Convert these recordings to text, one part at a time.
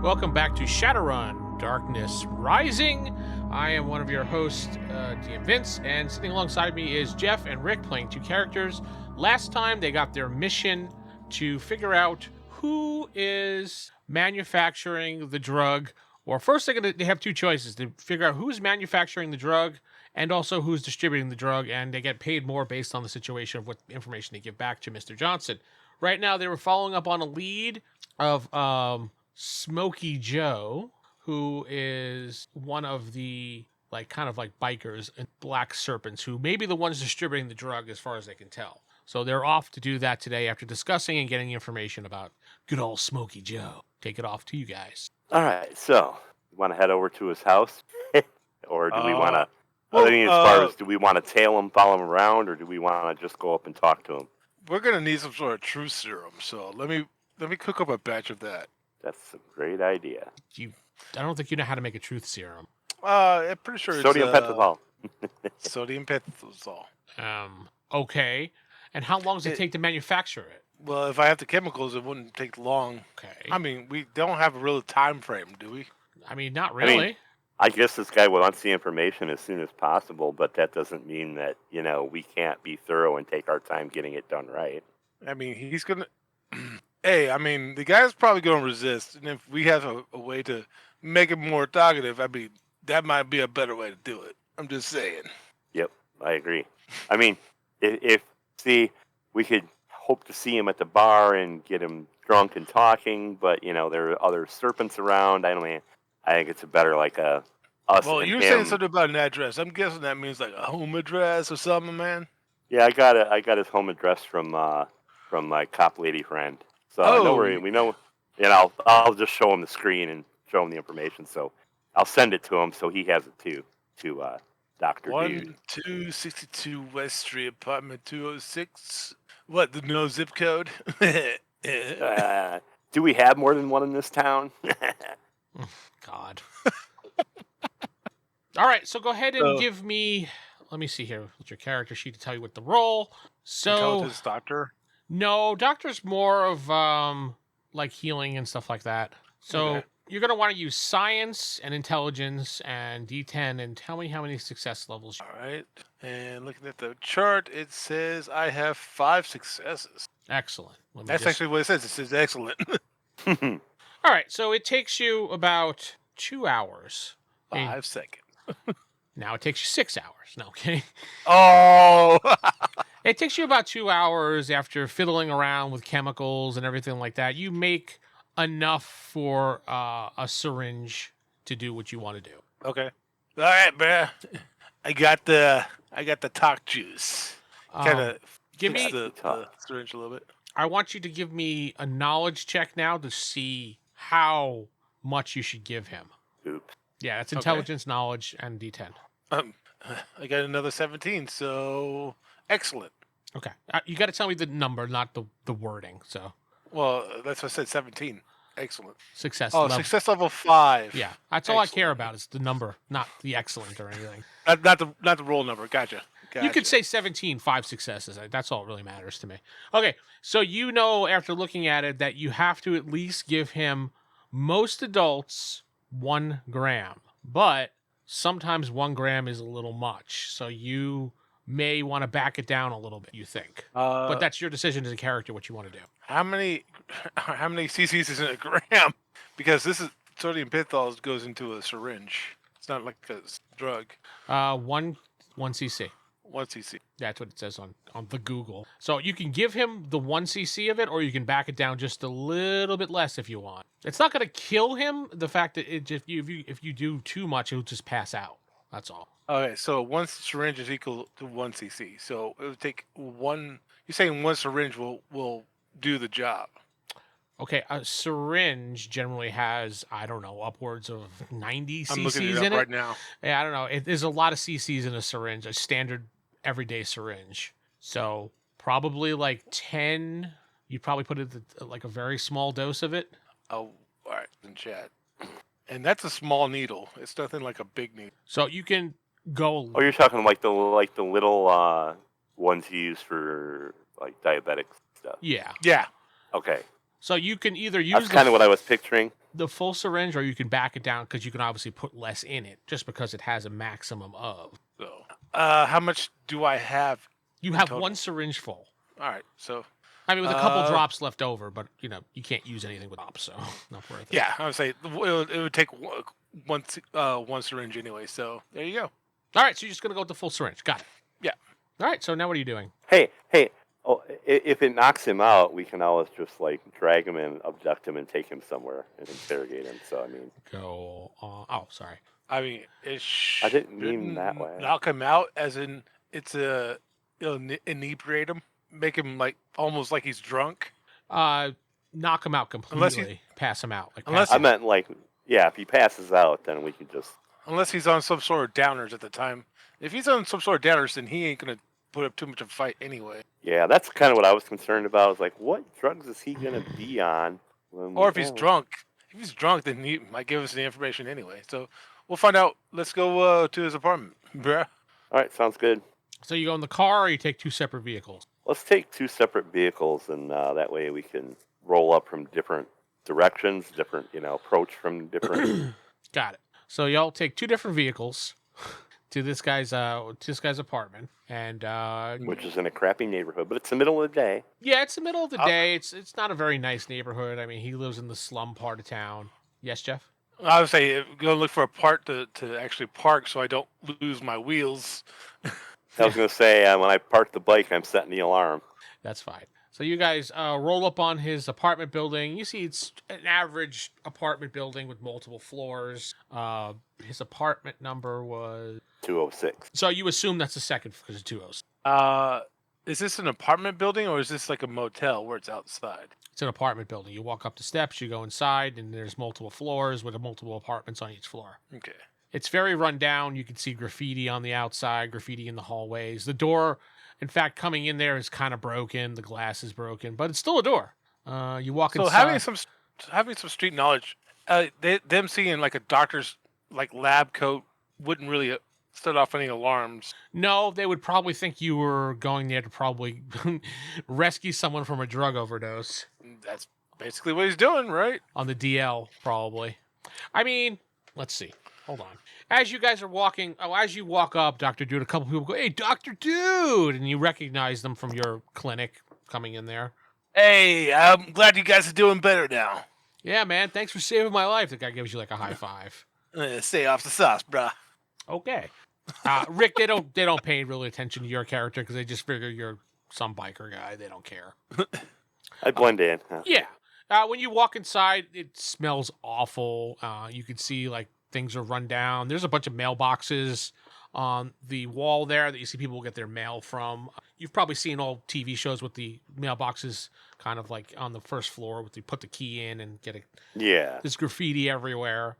Welcome back to Shadowrun, Darkness Rising. I am one of your hosts, DM Vince, and sitting alongside me is Geoff and Rick playing two characters. Last time they got their mission to figure out who is manufacturing the drug, or first they have two choices to figure out who's manufacturing the drug and also who's distributing the drug, and they get paid more based on the situation of what information they give back to Mr. Johnson. Right now they were following up on a lead of Smokey Joe, who is one of the kind of bikers and black serpents who may be the ones distributing the drug as far as they can tell. So they're off to do that today after discussing and getting information about good old Smokey Joe. Take it off to you guys. All right, so you want to head over to his house, or do we want to? As far as do we want to tail him, follow him around, or do we want to just go up and talk to him? We're gonna need some sort of truth serum, so let me cook up a batch of that. That's a great idea. I don't think you know how to make a truth serum. I'm pretty sure Sodium pentothal. Sodium pentothal. Okay. And how long does it take to manufacture it? Well, if I have the chemicals, it wouldn't take long. Okay. I mean, we don't have a real time frame, do we? I mean, not really. I guess this guy wants the information as soon as possible, but that doesn't mean that, we can't be thorough and take our time getting it done right. I mean, he's going to... Hey, I mean, the guy's probably going to resist, and if we have a way to make it more talkative, I mean, that might be a better way to do it. I'm just saying. Yep, I agree. I mean, if we could hope to see him at the bar and get him drunk and talking, but, there are other serpents around. I think it's a better, us Well, and you were him. saying something about an address. I'm guessing that means a home address or something, man. Yeah, I got his home address from my cop lady friend. So don't worry, we know. I'll just show him the screen and show him the information. So I'll send it to him so he has it too. To Dr. Dude. 1262 West Street, apartment 206. What, the no zip code? Do we have more than one in this town? God. All right, so go ahead and give me. Let me see here with your character sheet to tell you what the role. So Intelligence doctor. No, doctor's more of healing and stuff like that. So You're gonna want to use science and intelligence and D10 and tell me how many success levels. All right, and looking at the chart, it says I have 5 successes. Excellent. That's actually what it says. It says excellent. All right, so it takes you about 2 hours. 5 seconds. Now it takes you 6 hours. No, okay. Oh. It takes you about 2 hours after fiddling around with chemicals and everything like that. You make enough for a syringe to do what you want to do. Okay. All right, bruh. I got the talk juice. Kind of give me the syringe a little bit. I want you to give me a knowledge check now to see how much you should give him. Oops. Yeah, it's intelligence, knowledge, and D10. I got another 17, so excellent. Okay. You got to tell me the number, not the wording. So. Well, that's what I said, 17. Excellent. Success level. Success level 5. Yeah, that's all I care about is the number, not the excellent or anything. Not the roll number. Gotcha. You could say 17, 5 successes. That's all that really matters to me. Okay, so after looking at it that you have to at least give him most adults 1 gram, but sometimes 1 gram is a little much. So you may want to back it down a little bit, you think. But that's your decision as a character, what you want to do. How many cc's is in a gram? Because this is sodium pentothal goes into a syringe. It's not like a drug. 1 cc. 1 cc. That's what it says on the Google. So you can give him the 1 cc of it, or you can back it down just a little bit less if you want. It's not going to kill him. The fact that if you do too much, he'll just pass out. That's all. Okay, so 1 syringe is equal to 1 cc. So it would take 1. You're saying 1 syringe will do the job. Okay, a syringe generally has, I don't know, upwards of 90 cc's I'm looking it up in it. right now. Yeah, I don't know. There's a lot of cc's in a syringe, a standard everyday syringe. So probably 10. You probably put it a very small dose of it. Oh, all right, in chat. And that's a small needle. It's nothing like a big needle. So you can go. Oh, you're talking the little ones you use for diabetic stuff. Yeah. Yeah. Okay. So you can either use That's kind of what I was picturing. the full syringe, or you can back it down because you can obviously put less in it, just because it has a maximum of. So, how much do I have? You have one syringe full. All right, so. I mean, with a couple drops left over, but you can't use anything with drops, so not worth it. Yeah, I would say it would take one syringe anyway. So there you go. All right, so you're just gonna go with the full syringe. Got it. Yeah. All right, so now what are you doing? Hey. Oh, if it knocks him out, we can always just like drag him and abduct him and take him somewhere and interrogate him. So I mean, go. Oh, sorry. I mean, I didn't mean that way. Knock him out, as in it's inebriate him, make him like almost like he's drunk. Knock him out completely. Pass him out. I meant like, yeah, if he passes out, then we could just. Unless he's on some sort of downers at the time. If he's on some sort of downers, then he ain't gonna put up too much of a fight anyway. Yeah, that's kind of what I was concerned about. I was like, what drugs is he gonna be on? Or if he's drunk. If he's drunk, then he might give us the information anyway. So we'll find out. Let's go to his apartment, bruh. All right, sounds good. So you go in the car, or you take two separate vehicles? Let's take two separate vehicles, and that way we can roll up from different directions, different, approach from different. Got it. So y'all take two different vehicles to this guy's apartment, and which is in a crappy neighborhood, but it's the middle of the day. Yeah, it's the middle of the day. It's not a very nice neighborhood. I mean, he lives in the slum part of town. Yes, Geoff? I would say go look for a part to actually park so I don't lose my wheels. I was going to say, when I park the bike, I'm setting the alarm. That's fine. So you guys roll up on his apartment building. You see it's an average apartment building with multiple floors. His apartment number was 206. So you assume that's the second because it's 206. Is this an apartment building or is this like a motel where it's outside? It's an apartment building. You walk up the steps, you go inside, and there's multiple floors with multiple apartments on each floor. Okay. It's very run down. You can see graffiti on the outside, graffiti in the hallways. The door, in fact, coming in there is kind of broken. The glass is broken, but it's still a door. You walk inside. So having some street knowledge, them seeing like a doctor's like lab coat wouldn't really set off any alarms. No, they would probably think you were going there to probably rescue someone from a drug overdose. That's basically what he's doing, right? On the DL, probably. I mean, let's see. Hold on. As you guys are walking, as you walk up, Dr. Dude, a couple people go, "Hey, Dr. Dude!" And you recognize them from your clinic coming in there. Hey, I'm glad you guys are doing better now. Yeah, man. Thanks for saving my life. The guy gives you like a high five. Stay off the sauce, bruh. Okay. Rick, they don't pay really attention to your character because they just figure you're some biker guy. They don't care. I blend in. Huh? Yeah. When you walk inside, it smells awful. You can see like things are run down. There's a bunch of mailboxes on the wall there that you see people get their mail from. You've probably seen old TV shows with the mailboxes kind of like on the first floor with you put the key in and get it. Yeah. There's graffiti everywhere.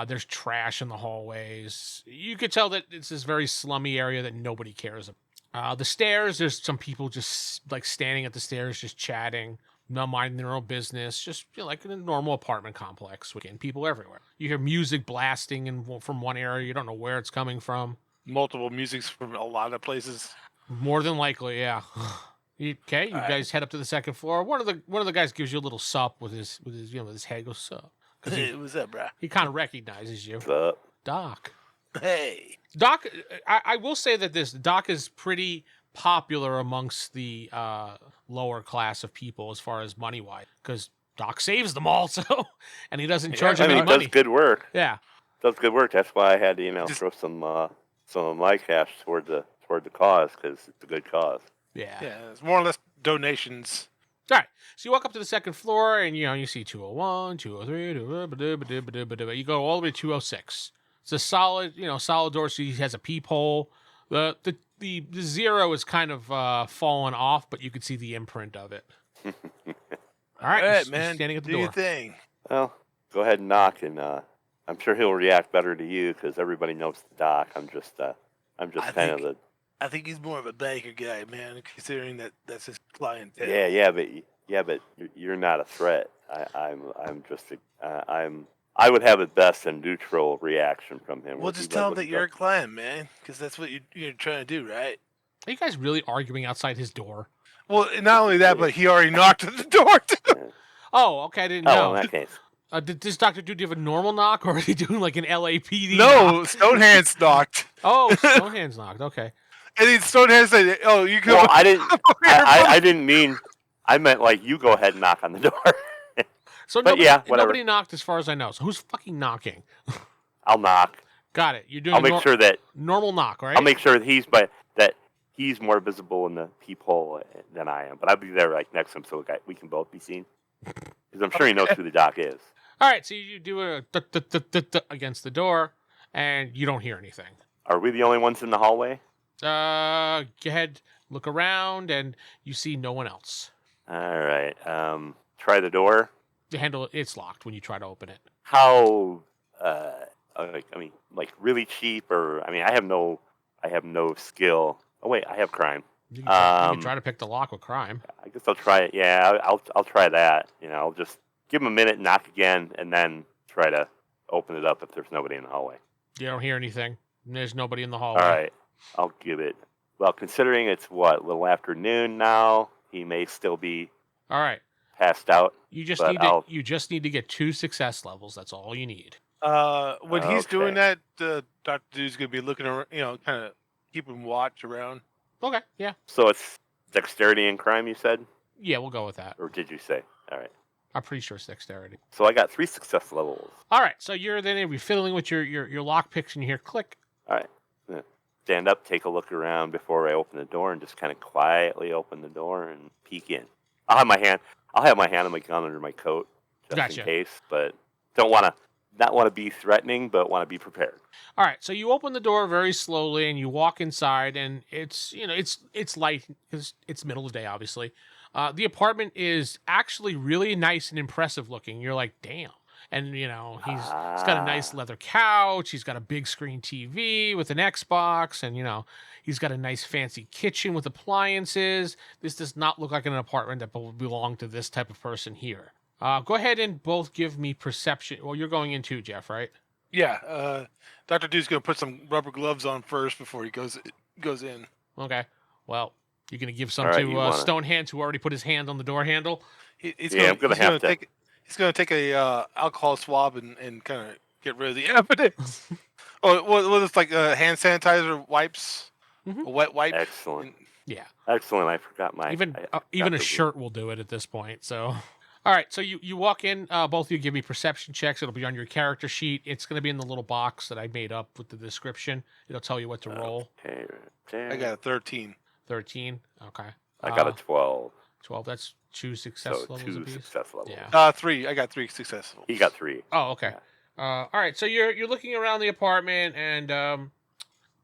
There's trash in the hallways. You could tell that it's this very slummy area that nobody cares about. The stairs, there's some people just like standing at the stairs, just chatting, not minding their own business, just like in a normal apartment complex with people everywhere. You hear music blasting from one area. You don't know where it's coming from. Multiple musics from a lot of places. More than likely, yeah. Okay, you guys head up to the second floor. One of the guys gives you a little sup with his head goes sup. Hey, what's up, bro? He kind of recognizes you. What's up? Doc. Hey. Doc, I will say that Doc is pretty popular amongst the lower class of people as far as money-wise, because Doc saves them all, and he doesn't charge them any money. He does good work. Yeah. Does good work. That's why I had to, throw some of my cash toward the cause, because it's a good cause. Yeah. Yeah, it's more or less donations. All right, so you walk up to the second floor, and you see 201, 203, you go all the way to 206. It's a solid door. So he has a peephole. The zero is kind of fallen off, but you could see the imprint of it. All right, man, standing at the do door. Your thing. Well, go ahead and knock, and I'm sure he'll react better to you because everybody knows the Doc. I'm just kind of the. I think he's more of a banker guy, man, considering that's his clientele. Yeah, but you're not a threat. I would have at best a neutral reaction from him. Well, just tell him that you're a client, man, because that's what you're trying to do, right? Are you guys really arguing outside his door? Well, not only that, but he already knocked at the door, too. Oh, okay, I didn't know. In that case. Did this Dr. Dude have a normal knock, or is he doing like an LAPD No, knock? Stonehand's knocked. Oh, Stonehand's knocked. Okay. And then Stonehand said, "Oh, you can." Well, I didn't. I didn't mean. I meant like you go ahead and knock on the door. So But nobody, yeah, whatever. nobody knocked as far as I know. So who's fucking knocking? I'll knock. Got it. You're doing I'll make sure that normal knock, right? I'll make sure that he's more visible in the peephole than I am. But I'll be there like next to him so we can both be seen. Because I'm sure he knows who the doc is. All right, so you do a against the door, and you don't hear anything. Are we the only ones in the hallway? Go ahead, look around, and you see no one else. All right. Try the door. The handle, it's locked when you try to open it. How? Like really cheap, or I have no skill. Oh wait, I have crime. You can try to pick the lock with crime. I guess I'll try it. Yeah, I'll try that. I'll just give him a minute, knock again, and then try to open it up if there's nobody in the hallway. You don't hear anything. There's nobody in the hallway. All right, I'll give it. Well, considering it's a little after noon now, he may still be. All right. Passed out. You just need to get 2 success levels. That's all you need. When he's doing that, Dr. Dude's gonna be looking around, kind of keeping watch around. Okay. Yeah. So it's dexterity and crime, you said? Yeah, we'll go with that. Or did you say? All right. I'm pretty sure it's dexterity. So I got 3 success levels. All right. So you're fiddling with your lock picks, and you hear click. All right. Yeah. Stand up, take a look around before I open the door, and just kind of quietly open the door and peek in. I'll have my hand on my gun under my coat just in case, but not want to be threatening, but want to be prepared. All right, so you open the door very slowly and you walk inside, and it's light because it's middle of the day, obviously. The apartment is actually really nice and impressive looking. You're like, damn. And, he's got a nice leather couch. He's got a big screen TV with an Xbox. And, he's got a nice fancy kitchen with appliances. This does not look like an apartment that would belong to this type of person here. Go ahead and both give me perception. Well, you're going in too, Geoff, right? Yeah. Dr. Dude's going to put some rubber gloves on first before he goes in. Okay. Well, you're going to give some to Stonehands, who already put his hand on the door handle? He's going to take a alcohol swab and kind of get rid of the evidence. It's like hand sanitizer wipes, a wet wipe. Excellent. Yeah. Excellent. I forgot my... Even a shirt will do it at this point, so... All right, so you walk in. Both of you give me perception checks. It'll be on your character sheet. It's going to be in the little box that I made up with the description. It'll tell you what to roll. Okay. I got a 13. 13? Okay. I got a 12. 12, that's 2 success levels apiece? 2 success levels. Yeah. 3. I got 3 success levels. He got 3. Oh, okay. Yeah. All right, so you're looking around the apartment, and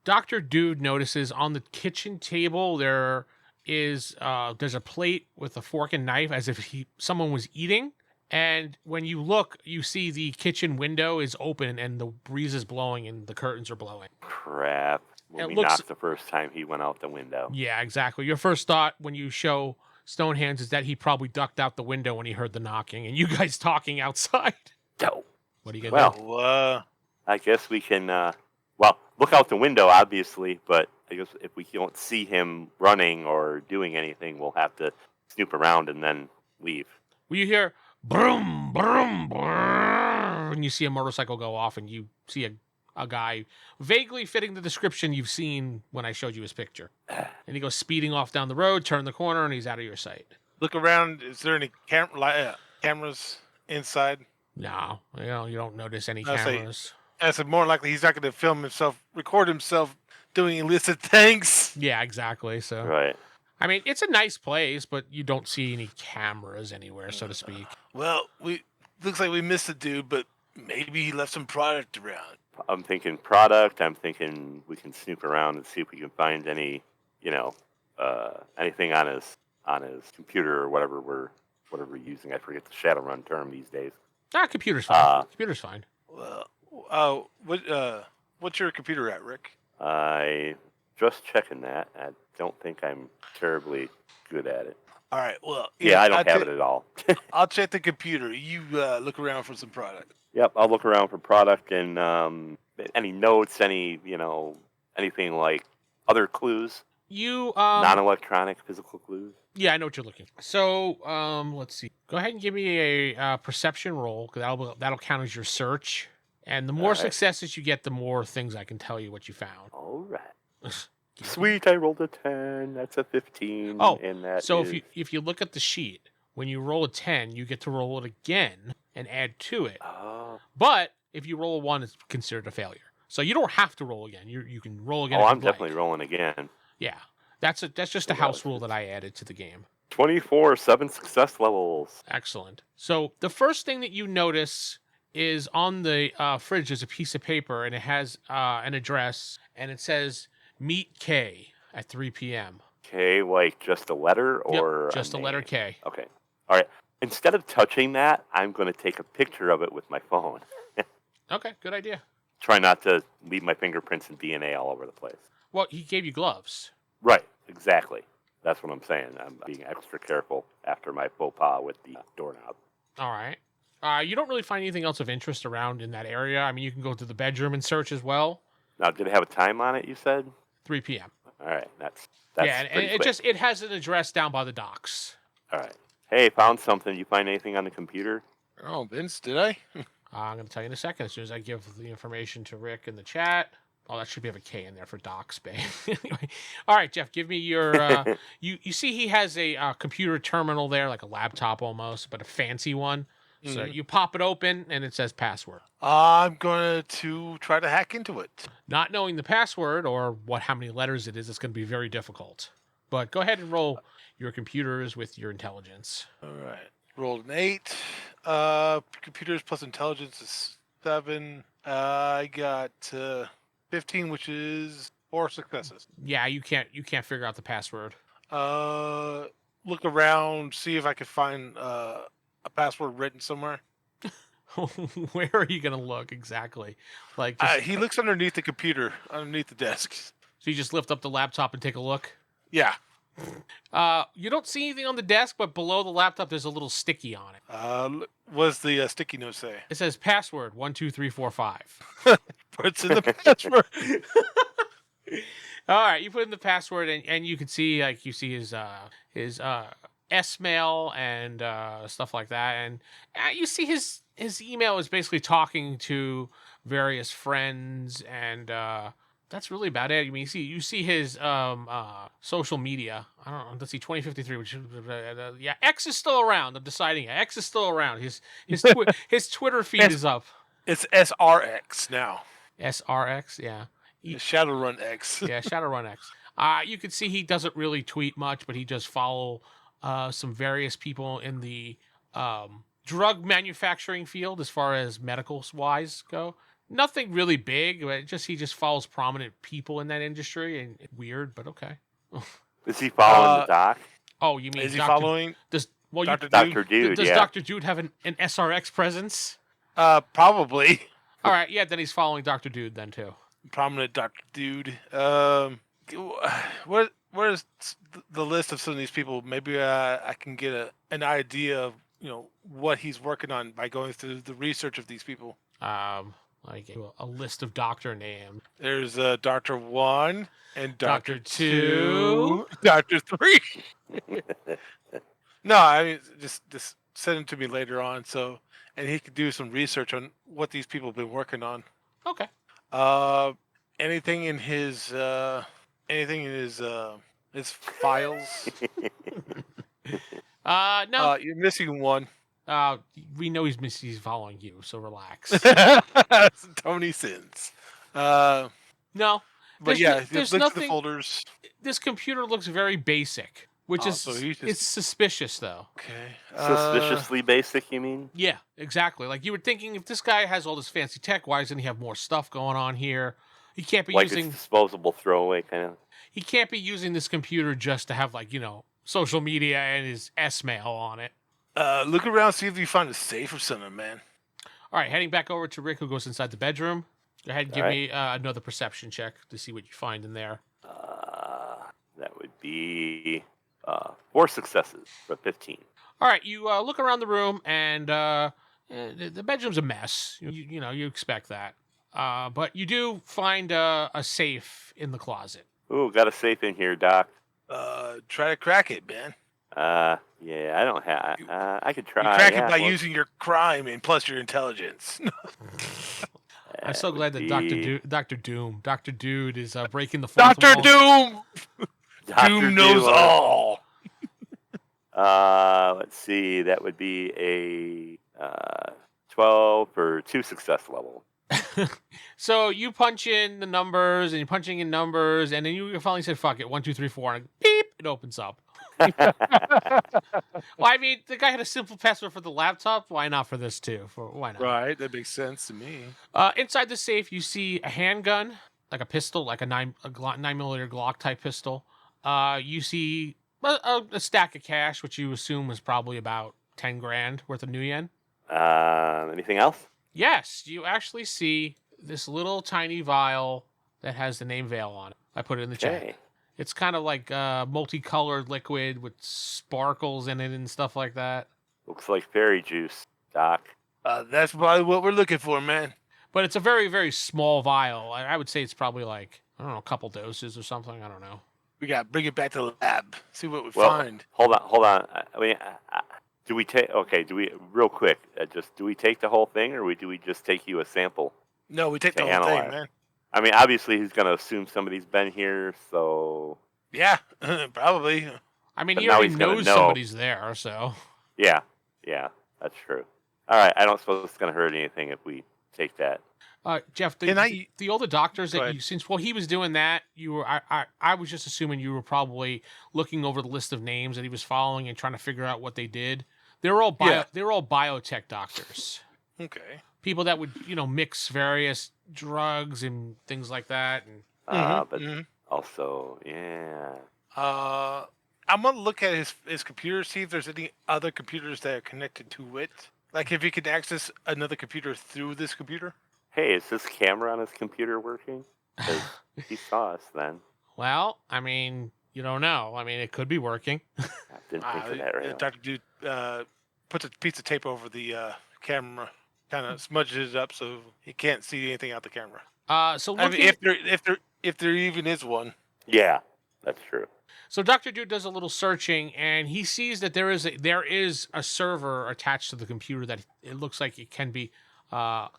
Dr. Dude notices on the kitchen table there's a plate with a fork and knife as if someone was eating. And when you look, you see the kitchen window is open and the breeze is blowing and the curtains are blowing. Crap. When we knocked the first time, he went out the window. Yeah, exactly. Your first thought when you show Stonehands is that he probably ducked out the window when he heard the knocking and you guys talking outside. No. What are you going to do? I guess we can, look out the window, obviously, but I guess if we don't see him running or doing anything, we'll have to snoop around and then leave. Well, you hear broom, broom, broom, and you see a motorcycle go off, and you see a guy vaguely fitting the description you've seen when I showed you his picture. And he goes speeding off down the road, turn the corner, and he's out of your sight. Look around. Is there any cameras inside? No, you don't notice any cameras. I said more likely he's not going to record himself doing illicit things. Yeah, exactly. So, right. I mean, it's a nice place, but you don't see any cameras anywhere, so to speak. Well, looks like we missed the dude, but maybe he left some product around. I'm thinking product. I'm thinking we can snoop around and see if we can find any, anything on his computer or whatever we're using. I forget the Shadowrun term these days. Computer's fine. Computer's fine. Well, what's your computer at, Rick? I just checking that. I don't think I'm terribly good at it. All right. Well, I don't have it at all. I'll check the computer. You look around for some product. Yep, I'll look around for product and any notes, anything like other clues. You non-electronic physical clues. Yeah, I know what you're looking for. So, let's see. Go ahead and give me a perception roll, because that'll count as your search. And the more successes you get, the more things I can tell you what you found. All right. Sweet, I rolled a 10. That's a 15. Oh, and that so is... if you look at the sheet, when you roll a 10, you get to roll it again and add to it. Oh. But if you roll a 1, it's considered a failure. So you don't have to roll again. You can roll again. Oh, if I'm you'd like. definitely rolling again. Yeah, that's just a house rule that I added to the game. 24, 7 success levels. Excellent. So the first thing that you notice is on the fridge, there's a piece of paper, and it has an address, and it says meet K at 3 p.m. K, like just a letter or Yep, just a letter K. Okay. All right. Instead of touching that, I'm going to take a picture of it with my phone. Okay, good idea. Try not to leave my fingerprints and DNA all over the place. Well, he gave you gloves. Right, exactly. That's what I'm saying. I'm being extra careful after my faux pas with the doorknob. All right. You don't really find anything else of interest around in that area. I mean, you can go to the bedroom and search as well. Now, did it have a time on it, you said? 3 p.m. All right, that's yeah, and pretty quick. it has an address down by the docks. All right. Hey, found something. You find anything on the computer? Oh, Vince, did I? I'm going to tell you in a second, as soon as I give the information to Rick in the chat. Oh, that should be have a K in there for Doc's Bay. Anyway, all right, Geoff, give me your... you see he has a computer terminal there, like a laptop almost, but a fancy one. Mm-hmm. So you pop it open, and it says password. I'm going to try to hack into it. Not knowing the password or how many letters it is, it's going to be very difficult. But go ahead and roll your computers with your intelligence. All right. Rolled an 8. Computers plus intelligence is 7. I got 15, which is 4 successes. Yeah, you can't figure out the password. Look around, see if I can find a password written somewhere. Where are you gonna look exactly? Like he looks underneath the computer, underneath the desk. So you just lift up the laptop and take a look. Yeah. You don't see anything on the desk, but below the laptop, there's a little sticky on it. What's the sticky note say? It says password 12345. What's in the password? All right, you put in the password, and you can see his S-mail and stuff like that, and you see his email is basically talking to various friends, and that's really about it. I mean, you see his social media. I don't know. Let's see, 2053. Which yeah, X is still around. I'm deciding X is still around. His Twitter feed is up. It's SRX now. SRX, yeah. Shadowrun X. Yeah, Shadowrun X. You can see he doesn't really tweet much, but he does follow some various people in the drug manufacturing field as far as medical-wise go. Nothing really big, but he just follows prominent people in that industry, and weird, but okay. Is he following the doc? Oh, you mean is he following? Dr. Dude? Does Dr. Dude have an SRX presence? Probably. All right, yeah, then he's following Dr. Dude then too. Prominent Dr. Dude. What is the list of some of these people? Maybe I can get an idea of what he's working on by going through the research of these people. Like a list of doctor names. There's Dr. 1 and Dr. 2, Dr. 3. No, I mean just send him to me later on, and he could do some research on what these people have been working on. Okay. Anything in his files? No. You're missing one. We know he's following you, so relax. Tony Syns. No. But there's nothing. At the folders. This computer looks very basic, which it's suspicious though. Okay. Suspiciously basic, you mean? Yeah, exactly. Like you were thinking, if this guy has all this fancy tech, why doesn't he have more stuff going on here? He can't be using it's disposable throwaway kind of. He can't be using this computer just to have social media and his S-mail on it. Look around, see if you find a safe or something, man. All right, heading back over to Rick, who goes inside the bedroom. Go ahead and give me another perception check to see what you find in there. That would be 4 successes for 15. All right, you look around the room, and the bedroom's a mess. You expect that. But you do find a safe in the closet. Ooh, got a safe in here, Doc. Try to crack it, man. Yeah, I don't have. I could try. You crack it by well, using your crime and plus your intelligence. I'm so glad that Dr. Dude is breaking the fourth Doctor wall. Doom. Dr. Doom knows Doom. all. Let's see. That would be a 12 for 2 success level. So you punch in the numbers, and you're punching in numbers, and then you finally said, "Fuck it, 1, 2, 3, 4," and beep, it opens up. Well, I mean, the guy had a simple password for the laptop. Why not for this too? Why not? Right, that makes sense to me. Inside the safe, you see a handgun, like a pistol, like a 9mm Glock type pistol. You see a stack of cash, which you assume was probably about 10 grand worth of new yen. Anything else? Yes, you actually see this little tiny vial that has the name Veil on it. I put it in the chat. It's kind of like multicolored liquid with sparkles in it and stuff like that. Looks like fairy juice, Doc. That's probably what we're looking for, man. But it's a very, very small vial. I would say it's probably like, I don't know, a couple doses or something. I don't know. We got to bring it back to the lab. See what we find. Hold on. I mean, do we take? Okay, do we real quick? Do we take the whole thing, or do we just take you a sample? No, we take the whole thing, man. I mean, obviously he's gonna assume somebody's been here, so yeah, probably. I mean, he already knows somebody's there, so yeah, that's true. All right, I don't suppose it's gonna hurt anything if we take that. Jeff, the older doctors that you, since he was doing that, you were I was just assuming you were probably looking over the list of names that he was following and trying to figure out what they did. They were all biotech doctors. Okay. People that would mix various drugs and things like that, and also, yeah. I'm gonna look at his computer, see if there's any other computers that are connected to it. Like if he can access another computer through this computer. Hey, is this camera on his computer working? Because he saw us then. Well, I mean, you don't know. I mean, it could be working. I didn't think of that right now. Dr. Dude puts a piece of tape over the camera, kind of smudges it up so he can't see anything out the camera. So I mean, if there even is one. Yeah, that's true. So Dr. Dude does a little searching, and he sees that there is a server attached to the computer that it looks like it can be. There's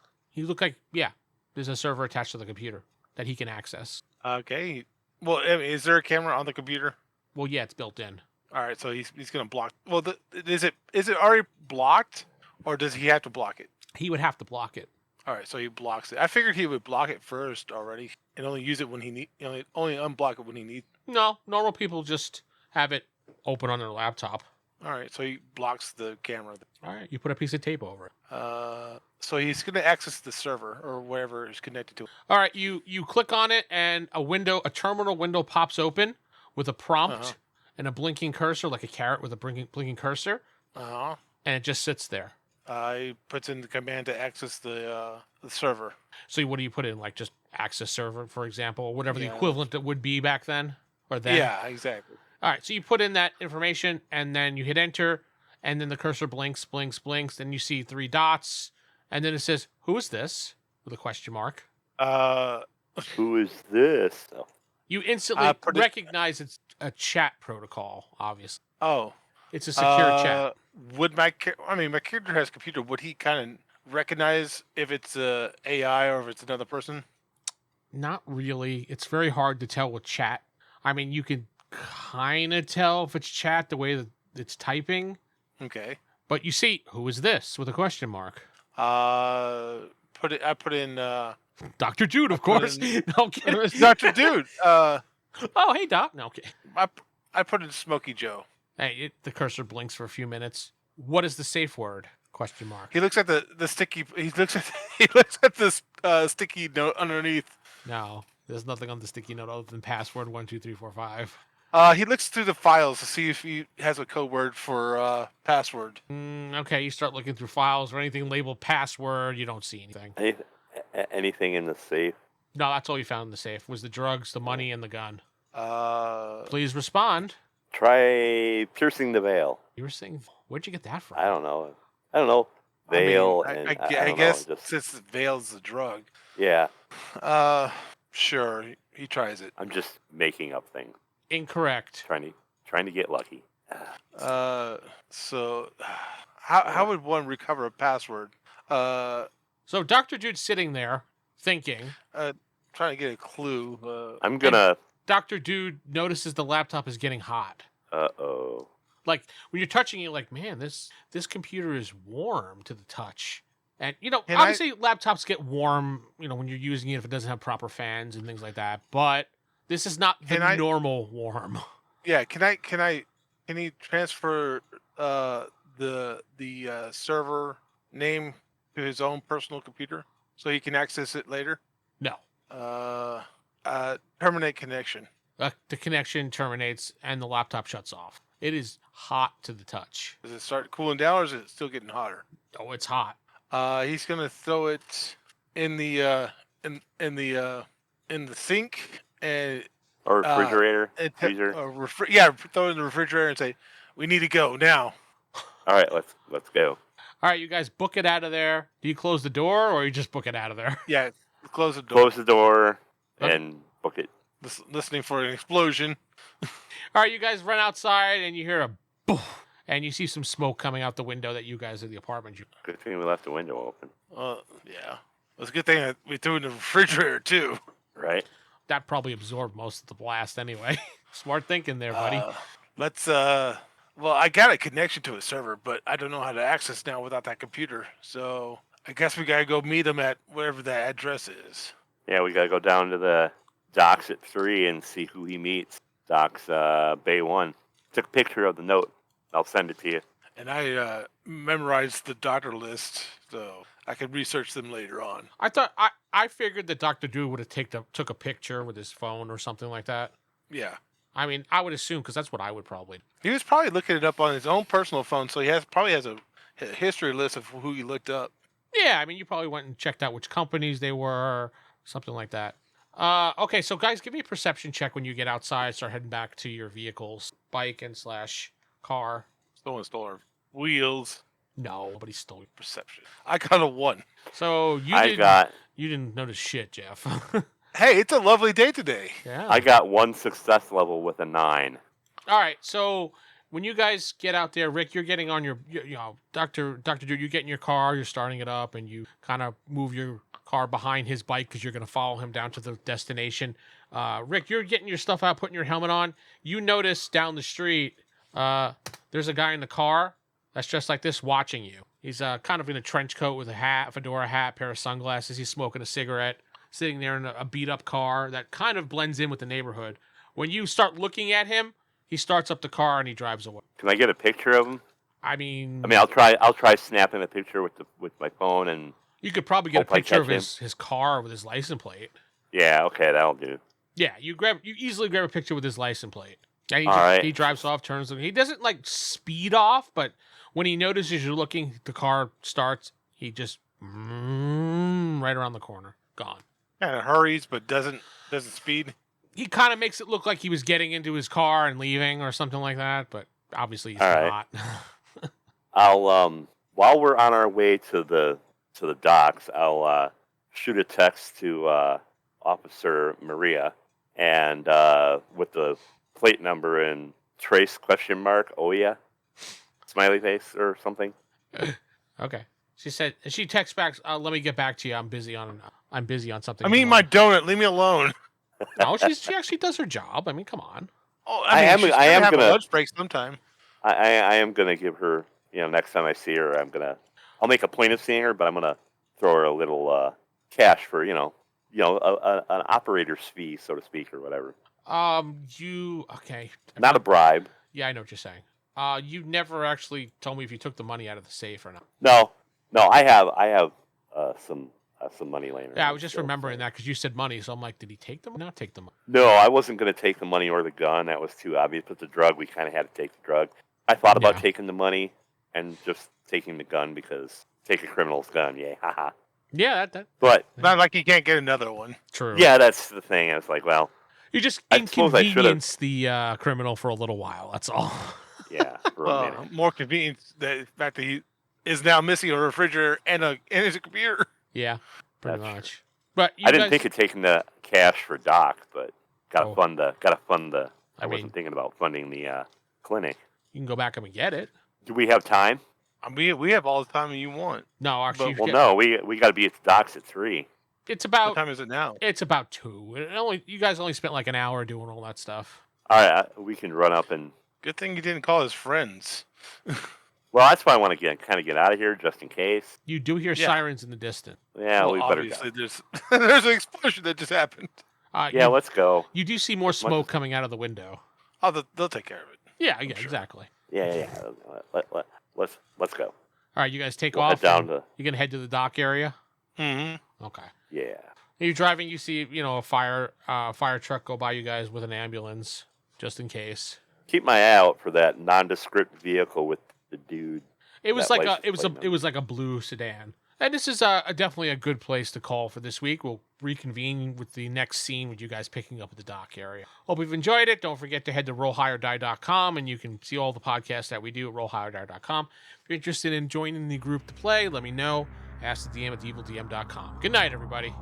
a server attached to the computer that he can access. Okay. Well, I mean, is there a camera on the computer? Well, yeah, it's built in. All right, so he's gonna block. Well, is it already blocked, or does he have to block it? He would have to block it. All right, so he blocks it. I figured he would block it first already, and only use it when he only unblock it when he needs. No, normal people just have it open on their laptop. All right, so he blocks the camera. All right, you put a piece of tape over it. So he's going to access the server or whatever is connected to it. All right, you click on it, and a terminal window pops open with a prompt and a blinking cursor, like a carrot with a blinking cursor. And it just sits there. He puts in the command to access the server. So what do you put in? Like just access server, for example, or whatever the equivalent that would be back then, or then? Yeah, exactly. All right, so you put in that information, and then you hit enter, and then the cursor blinks, then you see 3 dots, and then it says, "Who is this?" with a question mark. Who is this? You instantly recognize it's a chat protocol, obviously. Oh. It's a secure chat. Would my character has a computer. Would he kind of recognize if it's a AI or if it's another person? Not really. It's very hard to tell with chat. I mean, you can kind of tell if it's chat the way that it's typing. Okay. But you see, who is this with a question mark? I put in Dr. Dude, of course. No, I'm kidding. It's Dr. Dude. Oh, hey, Doc. No, okay. I put in Smokey Joe. Hey, the cursor blinks for a few minutes. What is the safe word? Question mark. He looks at the sticky. He looks at this sticky note underneath. No, there's nothing on the sticky note other than password 12345. He looks through the files to see if he has a code word for password. Okay, you start looking through files or anything labeled password. You don't see anything. Anything in the safe? No, that's all you found in the safe was the drugs, the money, and the gun. Please respond. Try piercing the veil. You were saying, where'd you get that from? I don't know. Veil. I guess since the veil's a drug. Yeah. Sure. He tries it. I'm just making up things. Incorrect. Trying to get lucky. So how would one recover a password? So Dr. Jude's sitting there thinking. Trying to get a clue. I'm gonna. Dr. Dude notices the laptop is getting hot. Uh-oh. Like when you're touching it, like, man, this computer is warm to the touch. And obviously laptops get warm, when you're using it if it doesn't have proper fans and things like that. But this is not the normal warm. Yeah, can he transfer the server name to his own personal computer so he can access it later? No. Terminate connection. The connection terminates and the laptop shuts off. It is hot to the touch. Does it start cooling down or is it still getting hotter? Oh, it's hot. He's gonna throw it in the sink and or refrigerator, freezer. Throw it in the refrigerator and say, "We need to go now." All right, let's go. All right, you guys book it out of there. Do you close the door or you just book it out of there? Yeah, close the door. Close the door and book it. Listening for an explosion. All right, you guys run outside and you hear a boof, and you see some smoke coming out the window that you guys in the apartment. Good thing we left the window open. Yeah. It's a good thing that we threw it in the refrigerator too. Right. That probably absorbed most of the blast anyway. Smart thinking there, buddy. Well, I got a connection to a server, but I don't know how to access now without that computer. So I guess we gotta go meet him at wherever that address is. Yeah, we gotta go down to the docks at 3 and see who he meets. Docks Bay 1. Took a picture of the note. I'll send it to you. And I memorized the doctor list, so I could research them later on. I figured that Dr. Dude would have took a picture with his phone or something like that. Yeah. I mean, I would assume because that's what I would probably do. He was probably looking it up on his own personal phone, so he probably has a history list of who he looked up. Yeah, I mean, you probably went and checked out which companies they were, something like that. Okay, so guys, give me a perception check when you get outside, start heading back to your vehicles, bike and / car. Someone stole our wheels. No, nobody stole Perception. I got a 1. So you didn't notice shit, Geoff. Hey, it's a lovely day today. Yeah. I got 1 success level with a 9. All right, so when you guys get out there, Rick, you're getting on your, Dr. Dude, you get in your car, you're starting it up, and you kind of move your car behind his bike because you're going to follow him down to the destination. Rick, you're getting your stuff out, putting your helmet on. You notice down the street, there's a guy in the car that's dressed like this watching you. He's kind of in a trench coat with a hat, fedora hat, pair of sunglasses. He's smoking a cigarette, sitting there in a beat-up car that kind of blends in with the neighborhood. When you start looking at him, he starts up the car and he drives away. Can I get a picture of him? I mean, I'll try snapping a picture with my phone, and you could probably get a picture of his car with his license plate. Yeah, okay, that'll do. Yeah, you easily grab a picture with his license plate. Yeah, he drives off, turns. He doesn't like speed off, but when he notices you're looking, the car starts. He just right around the corner, gone. Kind of hurries, but doesn't speed. He kind of makes it look like he was getting into his car and leaving or something like that, but obviously he's not. I'll while we're on our way to the docks, I'll shoot a text to Officer Maria and with the plate number and trace ? Oh yeah, smiley face or something. Okay. She texts back. Let me get back to you. I'm busy on something. I mean, my donut. Leave me alone. No, she actually does her job. I mean, come on. Oh, I am gonna have a lunch break sometime. I am gonna give her. Next time I see her, I'll make a point of seeing her, but I'm gonna throw her a little cash for an operator's fee, so to speak, or whatever. Okay? Not a bribe. Yeah, I know what you're saying. You never actually told me if you took the money out of the safe or not. No, I have some money laying around. Yeah, I was just remembering that because you said money, so I'm like, did he take them or not take the money? No, I wasn't going to take the money or the gun. That was too obvious. But the drug, we kind of had to take the drug. I thought about taking the money and just taking the gun because take a criminal's gun, yay, haha. Yeah, that. But not like he can't get another one. True. Yeah, that's the thing. It's like, well, you just inconvenience the criminal for a little while. That's all. Yeah, for a minute. More convenient the fact that he is now missing a refrigerator and his computer. Yeah, pretty much. True. But I didn't think of taking the cash for Doc, but gotta fund the. I wasn't thinking about funding the clinic. You can go back up and get it. Do we have time? I mean, we have all the time you want. No, actually, But- Well, no, we got to be at the docks at 3. it's What about time is it now? it's about 2. You guys only spent like an hour doing all that stuff. All right, we can run up and. Good thing you didn't call his friends. Well, that's why I want to get out of here just in case. You do hear Yeah. sirens in the distance. Yeah, Well, we better go. obviously, there's an explosion that just happened. Yeah, let's go. You do see more smoke coming out of the window. Oh, they'll take care of it. Yeah, I'm sure. exactly. Yeah. Let's go. All right, you guys take We'll off. head down to. You're gonna head to the dock area. Mm-hmm. Okay. Yeah. You're driving. You see, a fire truck go by you guys with an ambulance, just in case. Keep my eye out for that nondescript vehicle with the dude. It was That like license plate it was like a blue sedan. And this is definitely a good place to call for this week. We'll reconvene with the next scene with you guys picking up at the dock area. Hope you've enjoyed it. Don't forget to head to rollhighordie.com and you can see all the podcasts that we do at rollhighordie.com. If you're interested in joining the group to play, let me know. Ask the DM at theevildm.com. Good night, everybody.